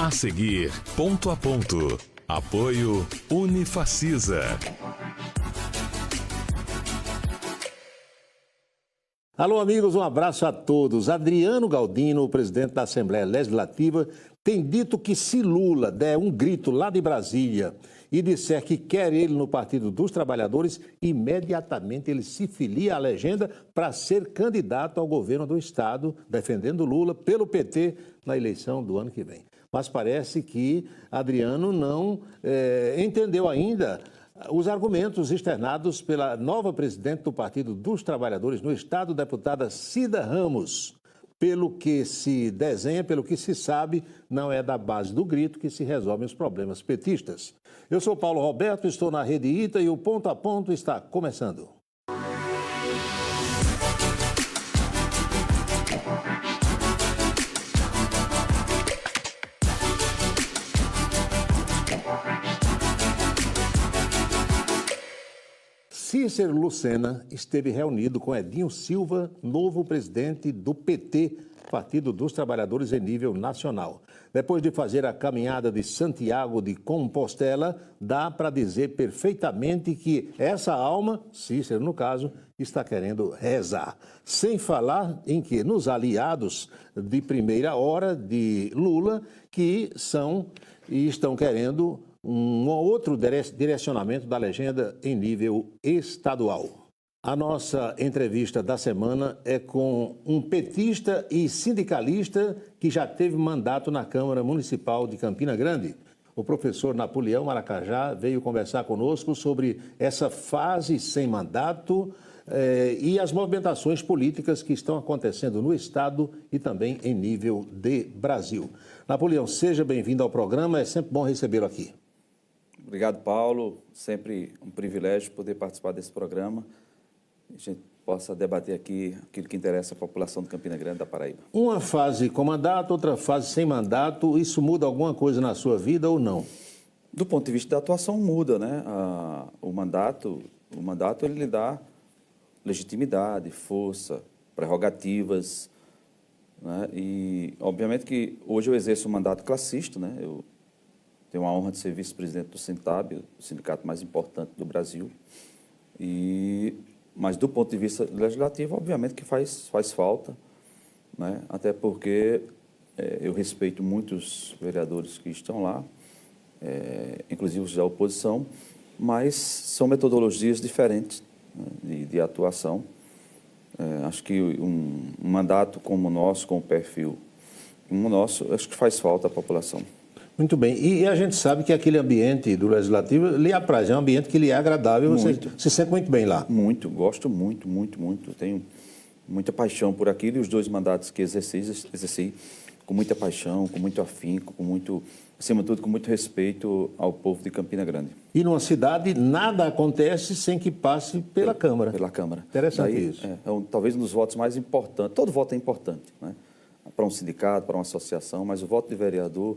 A seguir, ponto a ponto. Apoio Unifacisa. Alô, amigos, um abraço a todos. Adriano Galdino, o presidente da Assembleia Legislativa, tem dito que se Lula der um grito lá de Brasília e disser que quer ele no Partido dos Trabalhadores, imediatamente ele se filia à legenda para ser candidato ao governo do Estado, defendendo Lula pelo PT na eleição do ano que vem. Mas parece que Adriano não entendeu ainda os argumentos externados pela nova presidente do Partido dos Trabalhadores no Estado, deputada Cida Ramos. Pelo que se desenha, pelo que se sabe, não é da base do grito que se resolvem os problemas petistas. Eu sou Paulo Roberto, estou na Rede ITA e o Ponto a Ponto está começando. Cícero Lucena esteve reunido com Edinho Silva, novo presidente do PT, Partido dos Trabalhadores em nível nacional. Depois de fazer a caminhada de Santiago de Compostela, dá para dizer perfeitamente que essa alma, Cícero no caso, está querendo rezar. Sem falar em que nos aliados de primeira hora de Lula, que são e estão querendo um outro direcionamento da legenda em nível estadual. A nossa entrevista da semana é com um petista e sindicalista que já teve mandato na Câmara Municipal de Campina Grande. O professor Napoleão Maracajá veio conversar conosco sobre essa fase sem mandato e as movimentações políticas que estão acontecendo no Estado e também em nível de Brasil. Napoleão, seja bem-vindo ao programa, é sempre bom recebê-lo aqui. Obrigado, Paulo. Sempre um privilégio poder participar desse programa. A gente possa debater aqui aquilo que interessa à população de Campina Grande da Paraíba. Uma fase com mandato, outra fase sem mandato, isso muda alguma coisa na sua vida ou não? Do ponto de vista da atuação, muda, né? O mandato ele lhe dá legitimidade, força, prerrogativas, né? E, obviamente, que hoje eu exerço um mandato classista, né? Eu tenho a honra de ser vice-presidente do Sintab, o sindicato mais importante do Brasil. Mas, do ponto de vista legislativo, obviamente que faz falta, né? Até porque eu respeito muitos vereadores que estão lá, inclusive os da oposição, mas são metodologias diferentes, né, de atuação. Acho que um mandato como o nosso, com o perfil como o nosso, acho que faz falta à população. Muito bem. E a gente sabe que aquele ambiente do Legislativo lhe apraz, é um ambiente que lhe é agradável, muito. Você se sente muito bem lá. Muito, gosto muito. Tenho muita paixão por aquilo e os 2 mandatos que exerci com muita paixão, com muito afinco, acima de tudo, com muito respeito ao povo de Campina Grande. E numa cidade, nada acontece sem que passe pela Câmara. Pela Câmara. Interessante isso. Talvez um dos votos mais importantes. Todo voto é importante, né? Para um sindicato, para uma associação, mas o voto de vereador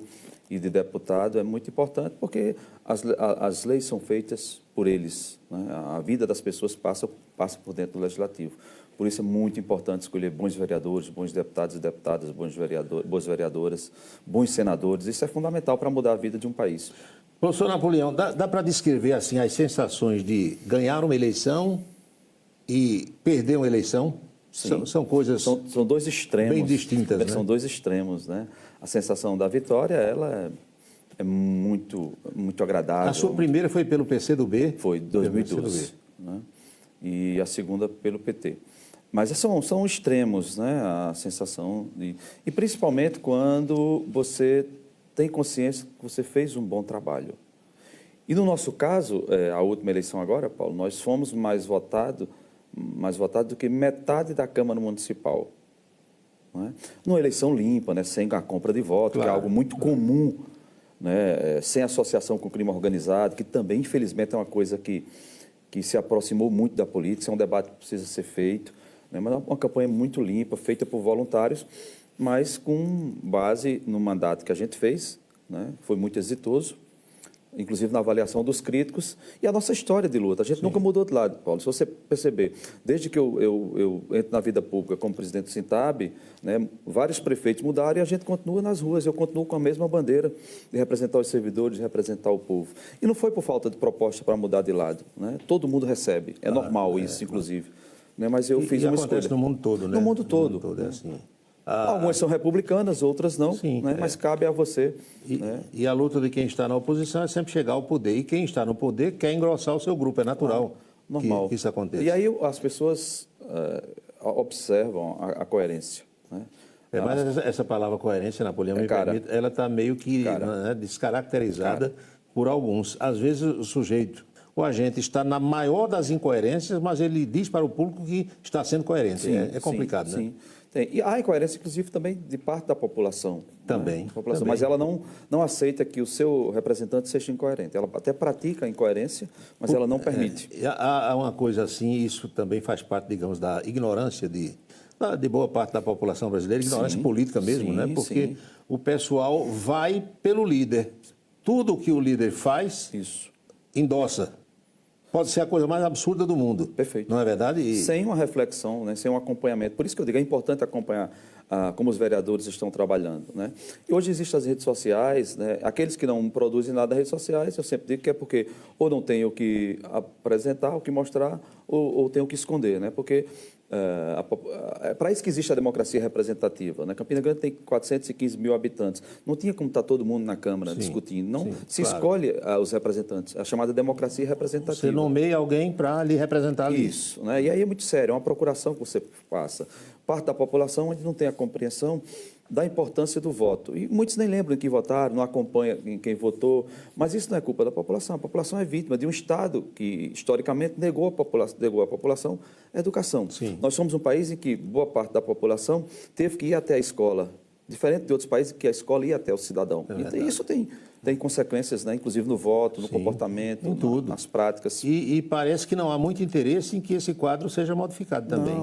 e de deputado é muito importante porque as leis são feitas por eles, né? A vida das pessoas passa por dentro do Legislativo. Por isso é muito importante escolher bons vereadores, bons deputados e deputadas, boas vereadoras, bons senadores. Isso é fundamental para mudar a vida de um país. Professor Napoleão, dá para descrever assim as sensações de ganhar uma eleição e perder uma eleição? Sim, são coisas são 2 extremos, bem distintas, né? São 2 extremos, né? A sensação da vitória, ela é muito agradável. A sua primeira foi pelo PCdoB? Foi, 2012. Né? E a segunda pelo PT. Mas são extremos, né? A sensação e principalmente quando você tem consciência que você fez um bom trabalho. E no nosso caso, a última eleição agora, Paulo, nós fomos mais votados do que metade da Câmara Municipal. Não é? Numa eleição limpa, né, sem a compra de voto, claro, que é algo muito comum, né, sem associação com o crime organizado, que também, infelizmente, é uma coisa que se aproximou muito da política, é um debate que precisa ser feito, né, mas é uma campanha muito limpa, feita por voluntários, mas com base no mandato que a gente fez, né, foi muito exitoso. inclusive na avaliação dos críticos, e a nossa história de luta. A gente nunca mudou de lado, Paulo. Se você perceber, desde que eu entro na vida pública como presidente do Sintab, né, vários prefeitos mudaram e a gente continua nas ruas. Eu continuo com a mesma bandeira de representar os servidores, de representar o povo. E não foi por falta de proposta para mudar de lado. Né? Todo mundo recebe. É normal isso, inclusive. Né? Mas eu fiz uma escolha. Acontece no mundo todo, né? No mundo todo. No mundo todo é assim. Algumas são republicanas, outras não, Sim, né? Mas cabe a você. Né? E a luta de quem está na oposição é sempre chegar ao poder. E quem está no poder quer engrossar o seu grupo. É natural Normal. que isso aconteça. E aí as pessoas observam a coerência. Né? Mas essa palavra coerência, Napoleão, me permite, ela está meio que descaracterizada por alguns. Às vezes o sujeito, o agente está na maior das incoerências, mas ele diz para o público que está sendo coerente. Sim, é complicado, né? Sim. Tem. E há incoerência, inclusive, também de parte da população. Também. Né? População. Também. Mas ela não aceita que o seu representante seja incoerente. Ela até pratica a incoerência, mas ela não permite. Há uma coisa assim, isso também faz parte, digamos, da ignorância de boa parte da população brasileira, ignorância política mesmo, né? Porque o pessoal vai pelo líder. Tudo que o líder faz, endossa. Pode ser a coisa mais absurda do mundo. Perfeito. Não é verdade? Sem uma reflexão, né? Sem um acompanhamento. Por isso que eu digo, é importante acompanhar como os vereadores estão trabalhando. Né? E hoje existem as redes sociais, né? Aqueles que não produzem nada nas redes sociais, eu sempre digo que é porque ou não tem o que apresentar, o que mostrar, ou tem o que esconder. Né? Porque é para isso que existe a democracia representativa. Né? Campina Grande tem 415 mil habitantes. Não tinha como estar todo mundo na Câmara discutindo. Não se escolhe os representantes. A chamada democracia representativa. Você nomeia alguém para lhe representar ali. Isso. Né? E aí é muito sério. É uma procuração que você passa. Parte da população onde não tem a compreensão da importância do voto. E muitos nem lembram em que votaram, não acompanham em quem votou, mas isso não é culpa da população. A população é vítima de um Estado que, historicamente, negou à população a educação. Sim. Nós somos um país em que boa parte da população teve que ir até a escola, diferente de outros países que a escola ia até o cidadão. E isso tem consequências, né? Inclusive no voto, no comportamento, em tudo. nas práticas. E parece que não há muito interesse em que esse quadro seja modificado também.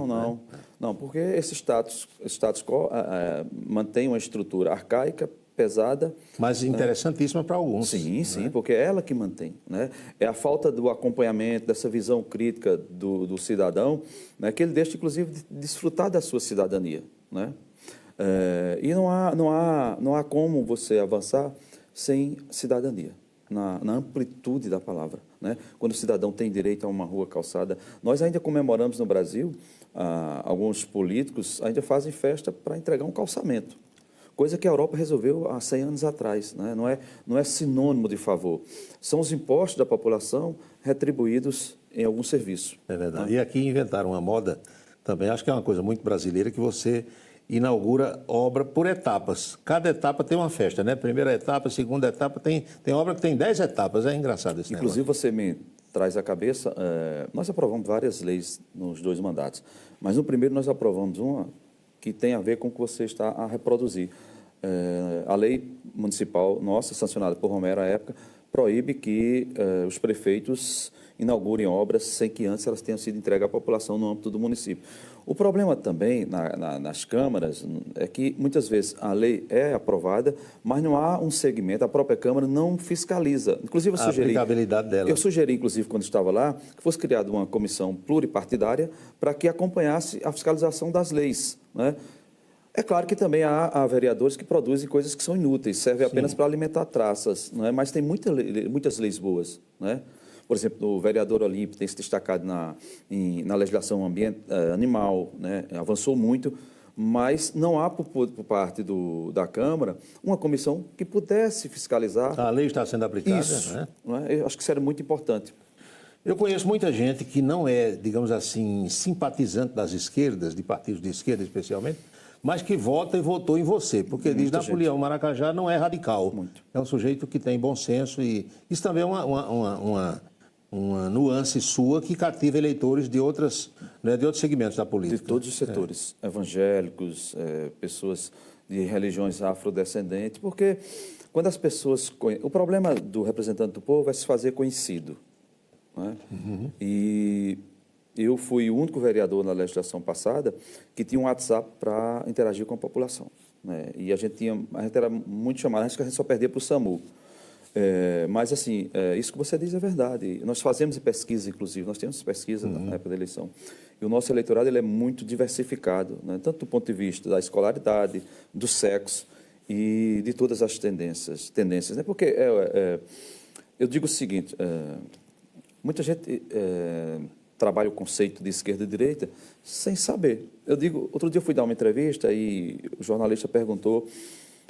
Não, porque esse status quo mantém uma estrutura arcaica, pesada. Mas interessantíssima para alguns. Sim, porque é ela que mantém. Né? É a falta do acompanhamento, dessa visão crítica do cidadão, né, que ele deixa, inclusive, de desfrutar da sua cidadania. Né? E não há como você avançar sem cidadania, na amplitude da palavra. Né? Quando o cidadão tem direito a uma rua calçada, nós ainda comemoramos no Brasil, alguns políticos ainda fazem festa para entregar um calçamento, coisa que a Europa resolveu há 100 anos atrás. Né? Não é sinônimo de favor. São os impostos da população retribuídos em algum serviço. É verdade. E aqui inventaram uma moda, também acho que é uma coisa muito brasileira, que você inaugura obra por etapas. Cada etapa tem uma festa, né? Primeira etapa, segunda etapa, tem obra que tem 10 etapas. É engraçado esse Inclusive, negócio. você me traz à cabeça, nós aprovamos várias leis nos 2 mandatos, mas no primeiro nós aprovamos uma que tem a ver com o que você está a reproduzir. A lei municipal nossa, sancionada por Romero à época, proíbe que os prefeitos inaugurem obras sem que antes elas tenham sido entregues à população no âmbito do município. O problema também nas câmaras é que muitas vezes a lei é aprovada, mas não há um segmento, a própria Câmara não fiscaliza. Inclusive, a aplicabilidade dela. Eu sugeri, inclusive, quando estava lá, que fosse criada uma comissão pluripartidária para que acompanhasse a fiscalização das leis. Né? É claro que também há vereadores que produzem coisas que são inúteis, servem apenas para alimentar traças, não é? Mas tem muitas leis boas. Né? Por exemplo, o vereador Olímpio tem se destacado na legislação animal, né? Avançou muito, mas não há, por parte da Câmara, uma comissão que pudesse fiscalizar. A lei está sendo aplicada, isso, né? Não é? Eu acho que isso era muito importante. Eu conheço muita gente que não é, digamos assim, simpatizante das esquerdas, de partidos de esquerda especialmente, mas que vota e votou em você, porque diz Napoleão Maracajá não é radical. Muito. É um sujeito que tem bom senso e isso também é uma nuance sua que cativa eleitores de outros segmentos da política. De todos os setores, evangélicos, pessoas de religiões afrodescendentes, porque quando as pessoas... O problema do representante do povo é se fazer conhecido. Né? E eu fui o único vereador na legislação passada que tinha um WhatsApp para interagir com a população. Né? E a gente era muito chamado, acho que a gente só perdia para o SAMU. Mas, assim, isso que você diz é verdade. Nós fazemos pesquisa, inclusive, nós temos pesquisa na época da eleição. E o nosso eleitorado ele é muito diversificado, né? Tanto do ponto de vista da escolaridade, do sexo e de todas as tendências, né? Porque eu digo o seguinte, muita gente trabalha o conceito de esquerda e direita sem saber. Outro dia eu fui dar uma entrevista e o jornalista perguntou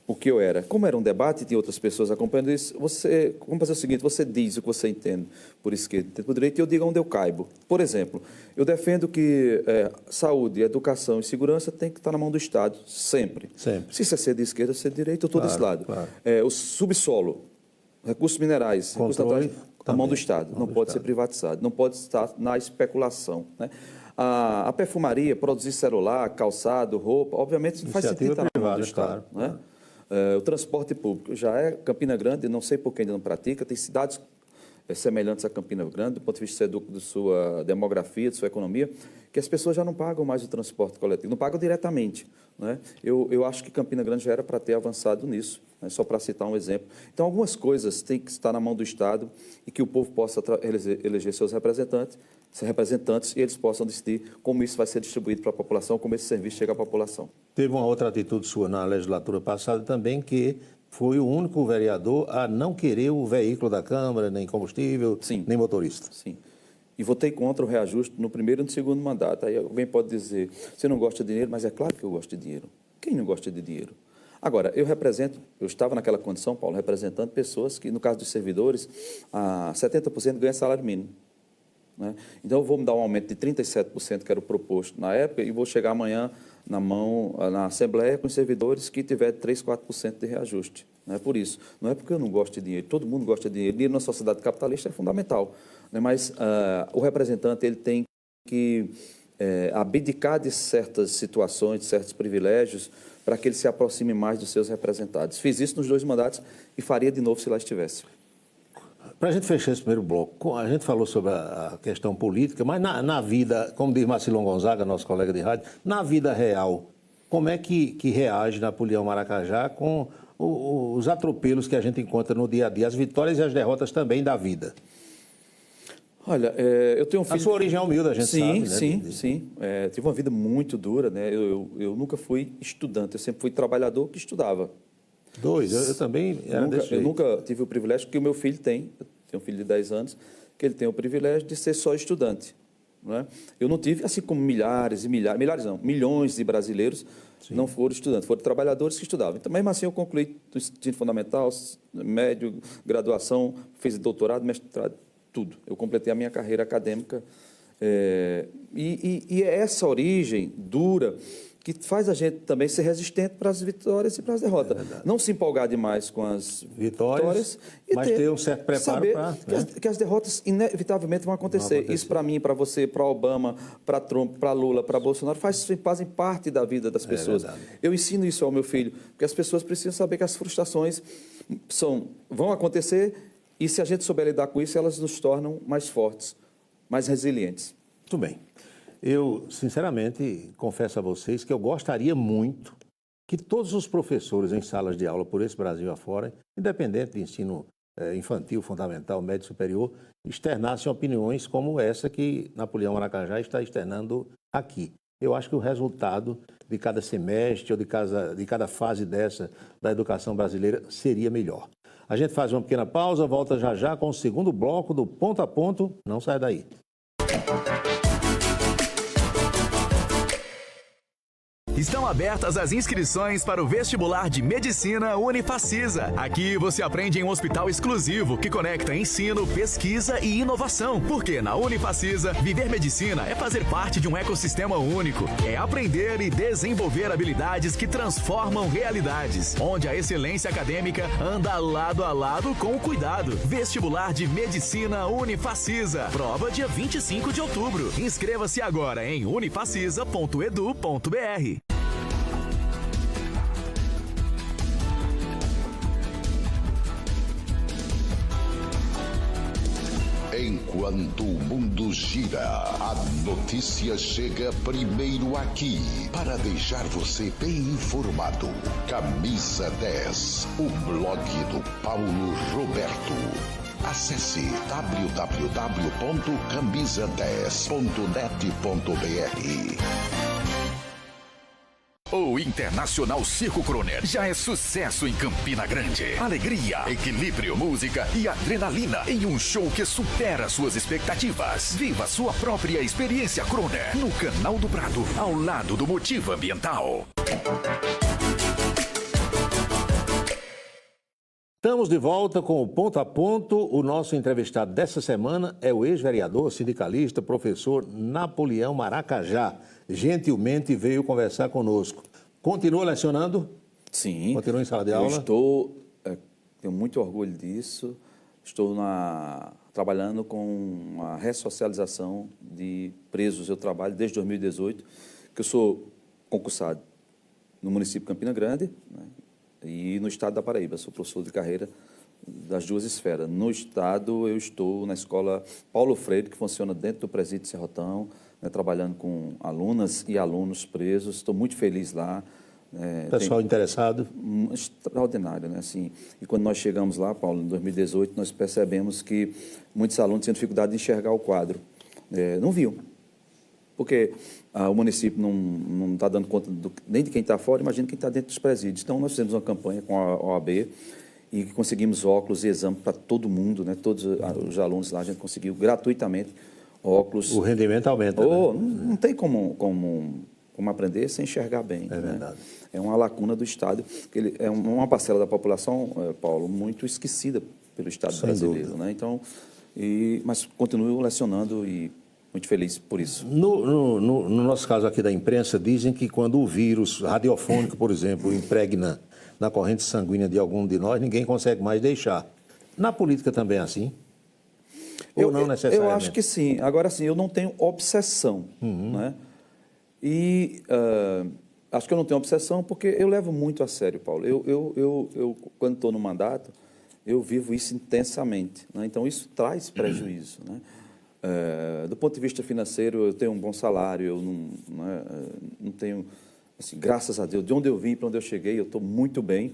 o que eu era. Como era um debate, tinha outras pessoas acompanhando isso, vamos fazer o seguinte, você diz o que você entende por esquerda e por direita e eu digo onde eu caibo. Por exemplo, eu defendo que saúde, educação e segurança tem que estar na mão do Estado, sempre. Se isso é ser de esquerda, ser de direita, eu estou desse lado. Claro. O subsolo, recursos minerais, recursos naturais, na mão do Estado, não pode ser privatizado, não pode estar na especulação, né? A perfumaria, produzir celular, calçado, roupa, obviamente não faz sentido estar na mão do Estado. Claro, né? O transporte público já é Campina Grande, não sei por que ainda não pratica, tem cidades semelhantes a Campina Grande, do ponto de vista de sua demografia, de sua economia, que as pessoas já não pagam mais o transporte coletivo, não pagam diretamente, né? Eu acho que Campina Grande já era para ter avançado nisso, né? Só para citar um exemplo. Então, algumas coisas têm que estar na mão do Estado e que o povo possa eleger seus representantes e eles possam decidir como isso vai ser distribuído para a população, como esse serviço chega à população. Teve uma outra atitude sua na legislatura passada também, que foi o único vereador a não querer o veículo da Câmara, nem combustível, nem motorista. Sim. E votei contra o reajuste no primeiro e no segundo mandato. Aí alguém pode dizer, você não gosta de dinheiro, mas é claro que eu gosto de dinheiro. Quem não gosta de dinheiro? Agora, eu estava naquela condição, Paulo, representando pessoas que, no caso dos servidores, 70% ganha salário mínimo, né? Então, eu vou me dar um aumento de 37%, que era o proposto na época, e vou chegar amanhã na Assembleia com os servidores que tiver 3%, 4% de reajuste. Não é por isso. Não é porque eu não gosto de dinheiro. Todo mundo gosta de dinheiro. Dinheiro na sociedade capitalista é fundamental, né? Mas o representante ele tem que abdicar de certas situações, de certos privilégios, para que ele se aproxime mais dos seus representados. Fiz isso nos 2 mandatos e faria de novo se lá estivesse. Para a gente fechar esse primeiro bloco, a gente falou sobre a questão política, mas na vida, como diz Marcilon Gonzaga, nosso colega de rádio, na vida real, como é que reage Napoleão Maracajá com os atropelos que a gente encontra no dia a dia, as vitórias e as derrotas também da vida? Olha, eu tenho um filho... A sua origem é humilde, a gente sabe, né? Sim. Tive uma vida muito dura, né? Eu nunca fui estudante, eu sempre fui trabalhador que estudava. Eu também era desse jeito. Eu nunca tive o privilégio que o meu filho tem, eu tenho um filho de 10 anos, que ele tem o privilégio de ser só estudante, não é? Eu não tive, assim como milhões de brasileiros não foram estudantes, foram trabalhadores que estudavam. Então, mesmo assim, eu concluí o ensino fundamental, médio, graduação, fiz doutorado, mestrado, tudo. Eu completei a minha carreira acadêmica. E é essa origem dura que faz a gente também ser resistente para as vitórias e para as derrotas. Não se empolgar demais com as vitórias e mas ter um certo preparo para... que as derrotas inevitavelmente vão acontecer. Isso para mim, para você, para Obama, para Trump, para Lula, para Bolsonaro, fazem parte da vida das pessoas. Eu ensino isso ao meu filho, porque as pessoas precisam saber que as frustrações vão acontecer e se a gente souber lidar com isso, elas nos tornam mais fortes, mais resilientes. Muito bem. Eu, sinceramente, confesso a vocês que eu gostaria muito que todos os professores em salas de aula por esse Brasil afora, independente de ensino infantil, fundamental, médio, superior, externassem opiniões como essa que Napoleão Maracajá está externando aqui. Eu acho que o resultado de cada semestre ou de cada fase dessa da educação brasileira seria melhor. A gente faz uma pequena pausa, volta já já com o segundo bloco do Ponto a Ponto. Não sai daí. Estão abertas as inscrições para o vestibular de Medicina Unifacisa. Aqui você aprende em um hospital exclusivo que conecta ensino, pesquisa e inovação. Porque na Unifacisa, viver medicina é fazer parte de um ecossistema único. É aprender e desenvolver habilidades que transformam realidades. Onde a excelência acadêmica anda lado a lado com o cuidado. Vestibular de Medicina Unifacisa. Prova dia 25 de outubro. Inscreva-se agora em unifacisa.edu.br. Enquanto o mundo gira, a notícia chega primeiro aqui para deixar você bem informado. Camisa 10, o blog do Paulo Roberto. Acesse www.camisa10.net.br. O Internacional Circo Kroner já é sucesso em Campina Grande. Alegria, equilíbrio, música e adrenalina em um show que supera suas expectativas. Viva sua própria experiência Kroner no Canal do Prado, ao lado do Motiva Ambiental. Estamos de volta com o Ponto a Ponto. O nosso entrevistado dessa semana é o ex-vereador, sindicalista, professor Napoleão Maracajá. Gentilmente veio conversar conosco. Continua lecionando? Sim. Continua em sala de aula? Tenho muito orgulho disso. Estou trabalhando com a ressocialização de presos. Eu trabalho desde 2018, que eu sou concursado no município de Campina Grande, né, e no estado da Paraíba. Sou professor de carreira das duas esferas. No estado, eu estou na escola Paulo Freire, que funciona dentro do presídio de Serrotão, né, trabalhando com alunas e alunos presos. Estou muito feliz lá. Pessoal interessado? Extraordinário, né? Assim, e quando nós chegamos lá, Paulo, em 2018, nós percebemos que muitos alunos tinham dificuldade de enxergar o quadro. Não viam. Porque o município não está dando conta nem de quem está fora, imagina quem está dentro dos presídios. Então, nós fizemos uma campanha com a OAB e conseguimos óculos e exame para todo mundo, né? Todos os alunos lá, a gente conseguiu gratuitamente óculos. O rendimento aumenta, né? Não tem como aprender sem enxergar bem. É verdade. Né? É uma lacuna do Estado. É uma parcela da população, Paulo, muito esquecida pelo Estado Sem brasileiro. dúvida. Né? Então, mas continuo lecionando e muito feliz por isso. No nosso caso aqui da imprensa, dizem que quando o vírus radiofônico, por exemplo, impregna na corrente sanguínea de algum de nós, ninguém consegue mais deixar. Na política também é assim? Ou não necessariamente? Eu acho que sim. Agora, sim, eu não tenho obsessão. Né? E acho que eu não tenho obsessão porque eu levo muito a sério, Paulo. Eu quando estou no mandato, eu vivo isso intensamente. Né? Então, isso traz prejuízo. Né? Do ponto de vista financeiro, eu tenho um bom salário, eu não tenho, assim, graças a Deus, de onde eu vim para onde eu cheguei, eu estou muito bem,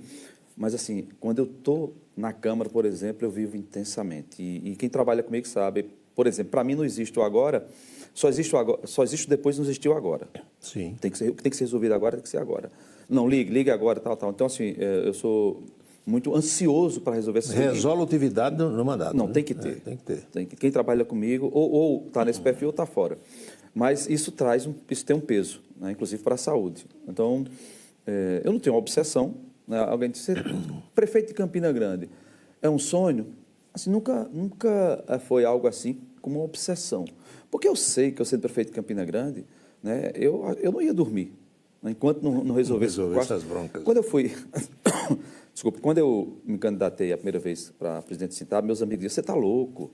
mas, assim, quando eu estou na Câmara, por exemplo, eu vivo intensamente, e quem trabalha comigo sabe, por exemplo, para mim não existe o agora, só existe o depois, não existiu o agora. Sim. O que tem que ser resolvido agora, tem que ser agora. Não, ligue agora, tal. Então, assim, eu sou muito ansioso para resolver essa situação. Resolutividade no mandato. Não, né? tem que ter. Tem que ter. Quem trabalha comigo, ou está nesse perfil ou está fora. Mas isso tem um peso, né, inclusive para a saúde. Então, eu não tenho uma obsessão. Né? Alguém disse, prefeito de Campina Grande, é um sonho? Assim, nunca foi algo assim como uma obsessão. Porque eu sei que eu sendo prefeito de Campina Grande, né, eu não ia dormir, né, enquanto não resolvesse essas broncas. Quando eu fui... Desculpe, quando eu me candidatei a primeira vez para presidente do Sintab, meus amigos diziam, você está louco.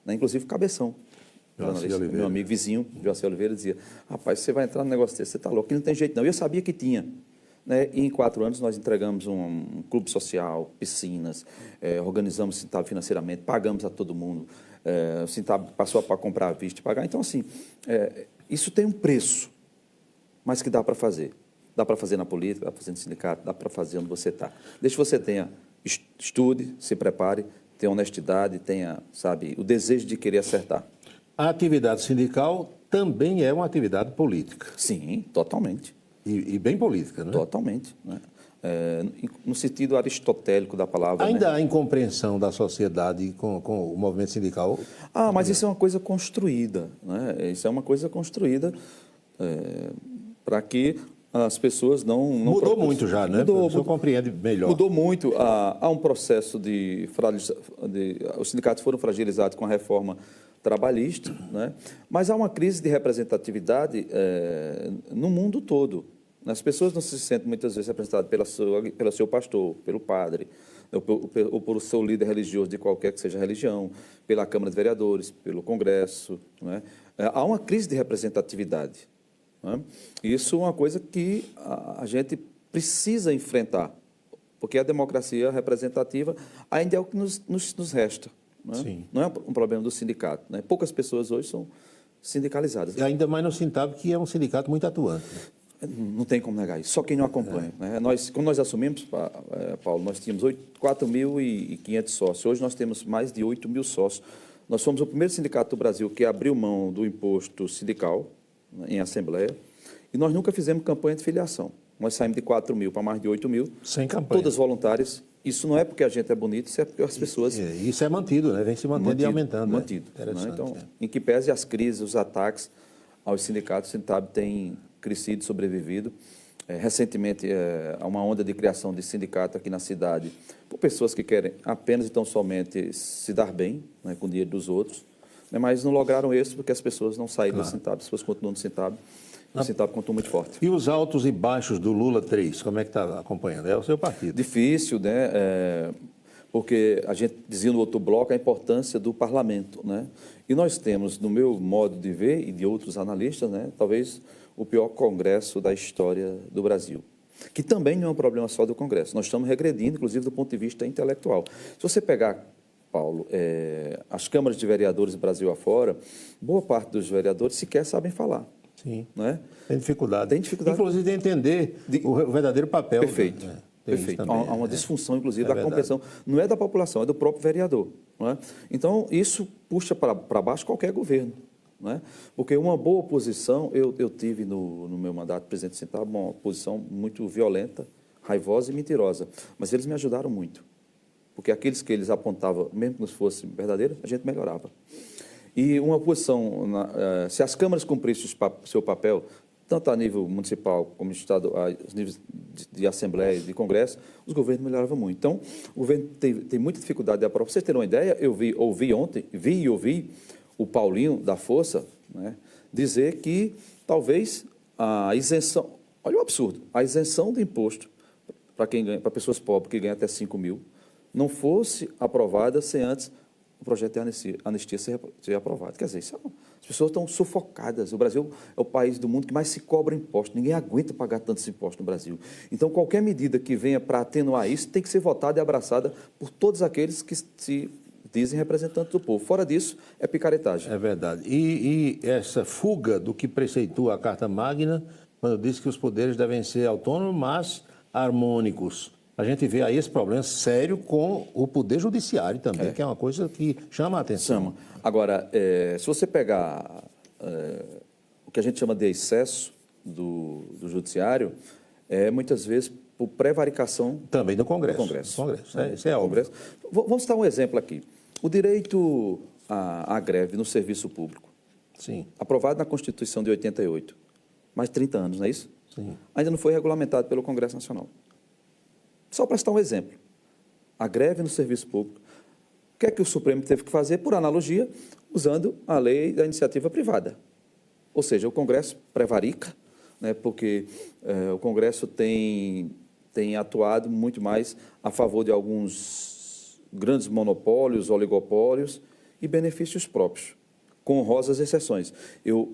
Né? Inclusive, Cabeção, meu amigo vizinho, Joacir Oliveira, dizia, rapaz, você vai entrar no negócio desse, você está louco, que não tem jeito não. E eu sabia que tinha. Né? E em 4 anos nós entregamos um clube social, piscinas, organizamos o Sintab financeiramente, pagamos a todo mundo, o Sintab passou a comprar à vista e pagar. Então, assim, isso tem um preço, mas que dá para fazer. Dá para fazer na política, dá para fazer no sindicato, dá para fazer onde você está. Desde que você estude, se prepare, tenha honestidade, tenha, sabe, o desejo de querer acertar. A atividade sindical também é uma atividade política. Sim, totalmente. E bem política, né? Totalmente. Né? No sentido aristotélico da palavra. Ainda né? há incompreensão da sociedade com o movimento sindical? Mas isso é uma coisa construída. Né? Isso é uma coisa construída para que as pessoas não Mudou muito já, né? O senhor compreende melhor. Mudou muito. Há um processo os sindicatos foram fragilizados com a reforma trabalhista, né? Mas há uma crise de representatividade no mundo todo. As pessoas não se sentem muitas vezes representadas pelo seu pastor, pelo padre, ou pelo seu líder religioso de qualquer que seja a religião, pela Câmara de Vereadores, pelo Congresso. Né? Há uma crise de representatividade. Né? Isso é uma coisa que a gente precisa enfrentar, porque a democracia representativa ainda é o que nos resta. Né? Sim. Não é um problema do sindicato. Né? Poucas pessoas hoje são sindicalizadas. E ainda mais no Sintab, que é um sindicato muito atuante. Não tem como negar isso, só quem não acompanha. Né? Quando nós assumimos, Paulo, nós tínhamos 4.500 sócios. Hoje nós temos mais de 8 mil sócios. Nós somos o primeiro sindicato do Brasil que abriu mão do imposto sindical, né, em assembleia, e nós nunca fizemos campanha de filiação. Nós saímos de 4 mil para mais de 8 mil, Sem campanha. todas voluntárias. Isso não é porque a gente é bonito, isso é porque as pessoas... Isso é mantido, né? Vem se mantendo e aumentando. Mantido. Né? Né? Interessante. Então, em que pese as crises, os ataques aos sindicatos, o Sintab tem crescido, sobrevivido. Recentemente, há uma onda de criação de sindicato aqui na cidade por pessoas que querem apenas e tão somente se dar bem, né, com o dinheiro dos outros, né, mas não lograram isso porque as pessoas não saíram do Sintab, as pessoas continuam no Sintab. O Sintab continua muito forte. E os altos e baixos do Lula 3, como é que está acompanhando? É o seu partido. Difícil, né? Porque a gente dizia no outro bloco a importância do parlamento, né? E nós temos, no meu modo de ver e de outros analistas, né, talvez o pior congresso da história do Brasil, que também não é um problema só do Congresso. Nós estamos regredindo, inclusive, do ponto de vista intelectual. Se você pegar, Paulo, as câmaras de vereadores do Brasil afora, boa parte dos vereadores sequer sabem falar. Sim. Né? Tem dificuldade. Tem dificuldade. Inclusive de entender o verdadeiro papel. Perfeito. Né? Tem isso Perfeito. também, Há uma disfunção, inclusive, da verdade. compreensão. Não é da população, é do próprio vereador. Não é? Então, isso puxa para baixo qualquer governo. Não é? Porque uma boa oposição, eu tive no meu mandato de presidente do Sintab, uma oposição muito violenta, raivosa e mentirosa. Mas eles me ajudaram muito. Porque aqueles que eles apontavam, mesmo que não fosse verdadeiro, a gente melhorava. E uma oposição, se as câmaras cumprissem o seu papel, tanto a nível municipal como Estado, aos níveis de Assembleia e de Congresso, os governos melhoravam muito. Então, o governo tem muita dificuldade de aprovar. Para vocês terem uma ideia, eu ouvi ontem o Paulinho da Força, né, dizer que talvez a isenção, olha o absurdo, a isenção do imposto para pessoas pobres que ganham até 5 mil, não fosse aprovada sem antes o projeto de anistia ser aprovado. Quer dizer, as pessoas estão sufocadas. O Brasil é o país do mundo que mais se cobra imposto. Ninguém aguenta pagar tantos impostos no Brasil. Então, qualquer medida que venha para atenuar isso tem que ser votada e abraçada por todos aqueles que se dizem representantes do povo. Fora disso, é picaretagem. É verdade. E essa fuga do que preceitua a Carta Magna, quando diz que os poderes devem ser autônomos, mas harmônicos. A gente vê aí esse problema sério com o Poder Judiciário também, que é uma coisa que chama a atenção. Agora, se você pegar o que a gente chama de excesso do Judiciário, muitas vezes por prevaricação... Também do Congresso. Do Congresso. Isso é óbvio. Vamos citar um exemplo aqui. O direito à greve no serviço público. Sim. Aprovado na Constituição de 88. Mais de 30 anos, não é isso? Sim. Ainda não foi regulamentado pelo Congresso Nacional. Só para citar um exemplo. A greve no serviço público. O que é que o Supremo teve que fazer? Por analogia, usando a lei da iniciativa privada. Ou seja, o Congresso prevarica, né, porque o Congresso tem atuado muito mais a favor de alguns grandes monopólios, oligopólios e benefícios próprios, com honrosas exceções. Eu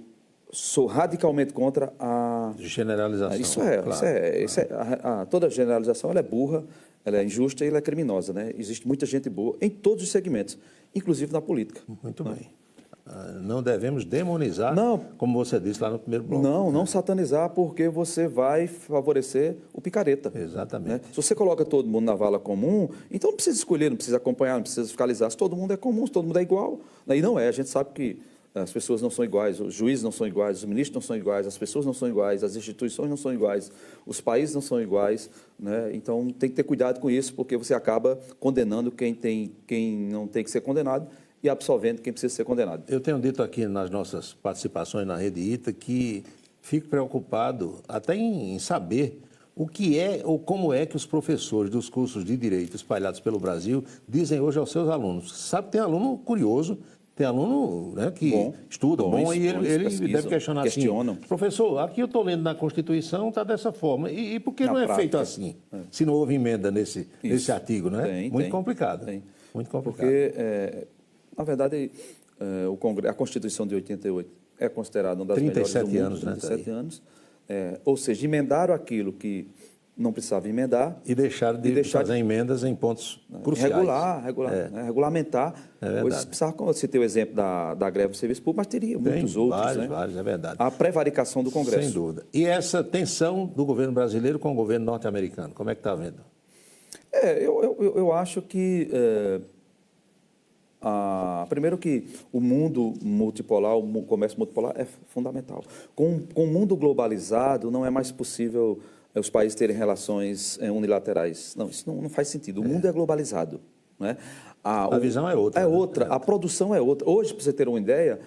sou radicalmente contra a... Generalização. Toda generalização ela é burra, ela é injusta e ela é criminosa. Né? Existe muita gente boa em todos os segmentos, inclusive na política. Muito bem. Não devemos demonizar, como você disse lá no primeiro bloco. Não satanizar, porque você vai favorecer o picareta. Exatamente. Né? Se você coloca todo mundo na vala comum, então não precisa escolher, não precisa acompanhar, não precisa fiscalizar. Se todo mundo é comum, se todo mundo é igual. E não é, a gente sabe que as pessoas não são iguais, os juízes não são iguais, os ministros não são iguais, as pessoas não são iguais, as instituições não são iguais, os países não são iguais, né? Então tem que ter cuidado com isso, porque você acaba condenando quem não tem que ser condenado e absolvendo quem precisa ser condenado. Eu tenho dito aqui nas nossas participações na Rede ITA que fico preocupado até em saber o que é ou como é que os professores dos cursos de Direito espalhados pelo Brasil dizem hoje aos seus alunos. Sabe que tem aluno curioso, tem aluno, né, que estuda bom e ele deve questionar assim, professor, aqui eu estou lendo na Constituição, está dessa forma, e por que não é feito assim? Se não houve emenda nesse artigo, né? Muito complicado. Muito complicado. Porque, na verdade, a Constituição de 88 é considerada uma das melhores do mundo, 37 anos. Ou seja, emendaram aquilo que não precisava emendar. E deixar de fazer emendas em pontos cruciais. Regulamentar. Verdade. Precisava citar o exemplo da greve do serviço público, mas teria muitos outros. Vários, é verdade. A prevaricação do Congresso. Sem dúvida. E essa tensão do governo brasileiro com o governo norte-americano, como é que está vendo? Eu acho que... primeiro que o mundo multipolar, o comércio multipolar é fundamental. Com o mundo globalizado, não é mais possível os países terem relações unilaterais. Não, isso não faz sentido. O mundo é globalizado. Né? A visão é outra. É outra, a produção é outra. Hoje, para você ter uma ideia,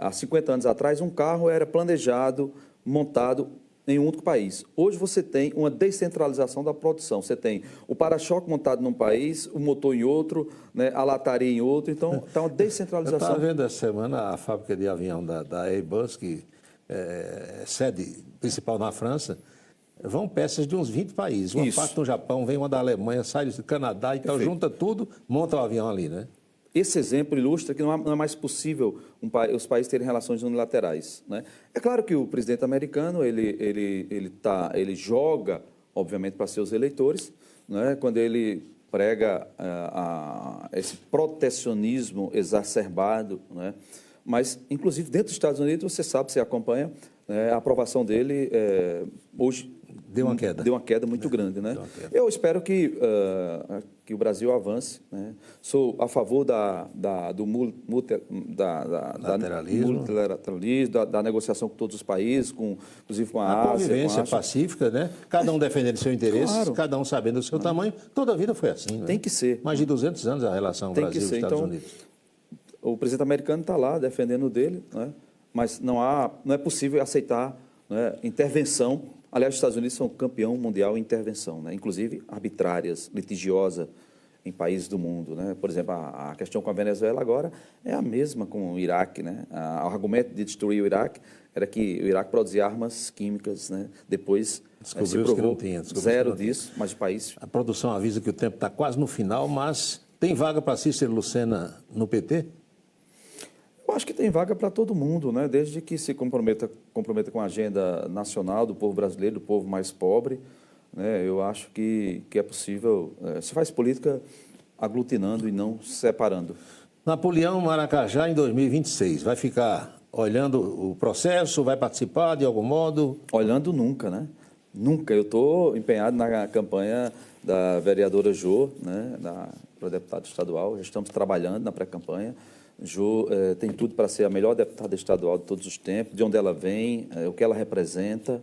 há 50 anos atrás, um carro era planejado, montado em um único país. Hoje você tem uma descentralização da produção. Você tem o para-choque montado num país, o motor em outro, né, a lataria em outro. Então, está uma descentralização. Eu estava vendo essa semana a fábrica de avião da Airbus, que é sede principal na França, vão peças de uns 20 países. Uma parte do Japão, vem uma da Alemanha, sai do Canadá, então junta tudo, monta o avião ali, né? Esse exemplo ilustra que não é mais possível os países terem relações unilaterais. Né? É claro que o presidente americano ele joga, obviamente, para seus eleitores, né? Quando ele prega esse protecionismo exacerbado, né? Mas, inclusive, dentro dos Estados Unidos, você sabe, você acompanha, a aprovação dele hoje... Deu uma queda. Deu uma queda muito grande, né? Eu espero que o Brasil avance. Né? Sou a favor do multilateralismo, da negociação com todos os países, inclusive com a Ásia. Convivência pacífica, né? Cada um defendendo seu interesse, claro. Cada um sabendo o seu tamanho. Toda a vida foi assim. Né? Tem que ser. Mais de 200 anos a relação Brasil-Estados Unidos. O presidente americano está lá defendendo o dele, né? Mas não é possível aceitar, né, intervenção. Aliás, os Estados Unidos são campeão mundial em intervenção, né? Inclusive arbitrárias, litigiosa em países do mundo. Né? Por exemplo, a questão com a Venezuela agora é a mesma com o Iraque. Né? O argumento de destruir o Iraque era que o Iraque produzia armas químicas. Né? Depois se provou que não tinha, zero disso, mas o país... A produção avisa que o tempo está quase no final, mas tem vaga para Cícero Lucena no PT? Eu acho que tem vaga para todo mundo, né? Desde que se comprometa com a agenda nacional do povo brasileiro, do povo mais pobre. Né? Eu acho que é possível. Se faz política aglutinando e não separando. Napoleão Maracajá em 2026. Vai ficar olhando o processo? Vai participar de algum modo? Olhando nunca, né? Nunca. Eu estou empenhado na campanha da vereadora Jô, né? Para deputado estadual. Já estamos trabalhando na pré-campanha. Jô tem tudo para ser a melhor deputada estadual de todos os tempos, de onde ela vem, o que ela representa.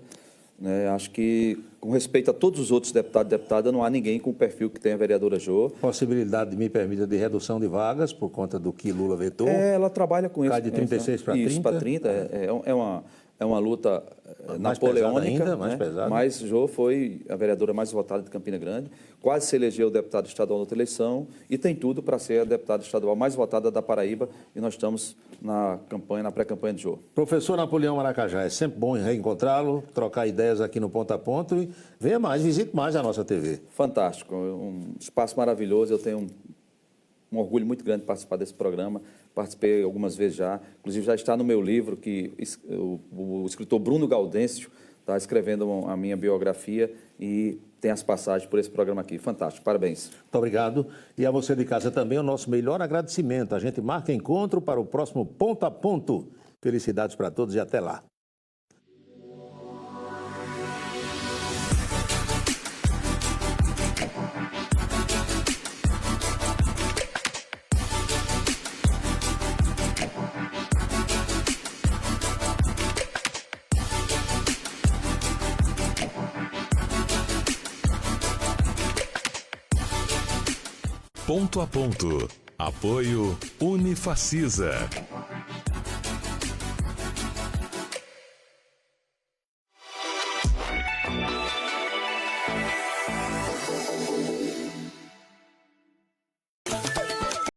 Né? Acho que, com respeito a todos os outros deputados e deputadas, não há ninguém com o perfil que tem a vereadora Jô. Possibilidade, me permita, de redução de vagas por conta do que Lula vetou? Ela trabalha com isso. Cai de 36 para 30? Isso, para 30. É uma luta napoleônica, ainda, mais pesada. Mas Jô foi a vereadora mais votada de Campina Grande, quase se elegeu deputado estadual na outra eleição e tem tudo para ser a deputada estadual mais votada da Paraíba e nós estamos na pré-campanha de Jô. Professor Napoleão Maracajá, é sempre bom reencontrá-lo, trocar ideias aqui no Ponto a Ponto e venha mais, visite mais a nossa TV. Fantástico, um espaço maravilhoso, eu tenho um orgulho muito grande de participar desse programa. Participei algumas vezes já, inclusive já está no meu livro, que o escritor Bruno Gaudêncio está escrevendo a minha biografia e tem as passagens por esse programa aqui. Fantástico, parabéns. Muito obrigado. E a você de casa também o nosso melhor agradecimento. A gente marca encontro para o próximo Ponto a Ponto. Felicidades para todos e até lá. Ponto a Ponto. Apoio Unifacisa.